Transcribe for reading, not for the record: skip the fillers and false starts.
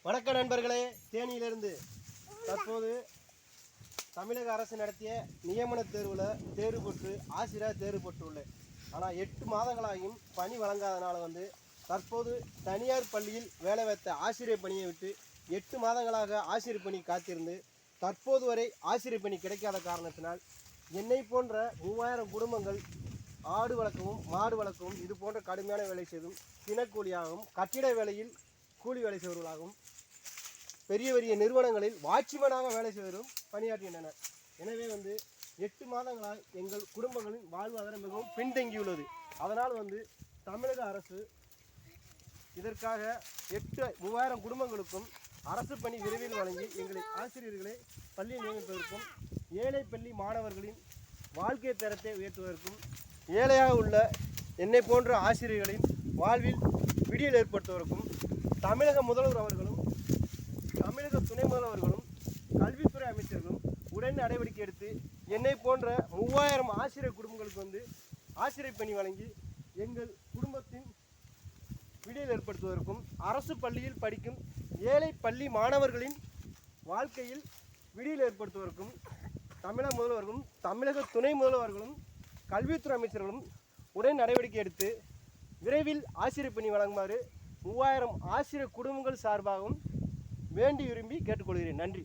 வணக்க நண்பர்களே, தேனியிலிருந்து தற்போது தமிழக அரசு நடத்திய நியமன தேர்வில் தேர்வு பெற்று ஆசிரியர் தேர்வு பெற்றுள்ளேன். ஆனால் 8 மாதங்களாகியும் பணி வழங்காதனால தற்போது தனியார் பள்ளியில் வேலை வைத்த ஆசிரியர் பணியை விட்டு 8 மாதங்களாக ஆசிரியர் பணி காத்திருந்து தற்போது வரை ஆசிரியர் பணி கிடைக்காத காரணத்தினால் என்னை போன்ற 3000 குடும்பங்கள் ஆடு வளர்க்கவும் மாடு வளர்க்கவும் இது போன்ற கடுமையான வேலை செய்தும் தினக்கூலியாகவும் கட்டிட வேலையில் கூலி வேலை செய்வர்களாகவும் பெரிய பெரிய நிறுவனங்களில் வாட்ச்மேனாக வேலை செய்வதும் பணியாற்றுகின்றனர். எனவே 8 மாதங்களாக எங்கள் குடும்பங்களின் வாழ்வாதாரம் மிகவும் பின்தங்கியுள்ளது. அதனால் தமிழக அரசு இதற்காக 3000 குடும்பங்களுக்கும் அரசு பணி விரைவில் வழங்கி எங்களை ஆசிரியர்களை பள்ளியில் நியமிப்பதற்கும் ஏழை பள்ளி மாணவர்களின் வாழ்க்கை தரத்தை உயர்த்துவதற்கும் ஏழையாக உள்ள என்னை போன்ற ஆசிரியர்களின் வாழ்வில் விடியல் ஏற்படுத்துவதற்கும் தமிழக முதல்வர் அவர்களும் தமிழக துணை முதல்வர்களும் கல்வித்துறை அமைச்சர்களும் உடன் நடவடிக்கை எடுத்து என்னை போன்ற 3000 ஆசிரியர் குடும்பங்களுக்கு ஆசிரியர் பணி வழங்கி எங்கள் குடும்பத்தின் விடியல் ஏற்படுத்துவதற்கும் அரசு பள்ளியில் படிக்கும் ஏழை பள்ளி மாணவர்களின் வாழ்க்கையில் விடியல் ஏற்படுத்துவதற்கும் தமிழக முதல்வர்களும் தமிழக துணை முதல்வர்களும் கல்வித்துறை அமைச்சர்களும் உடன் நடவடிக்கை எடுத்து விரைவில் ஆசிரியர் பணி வழங்குமாறு 3000 ஆசிரியர் குடும்பங்கள் சார்பாகவும் வேண்டி விரும்பி கேட்டுக்கொள்கிறேன். நன்றி.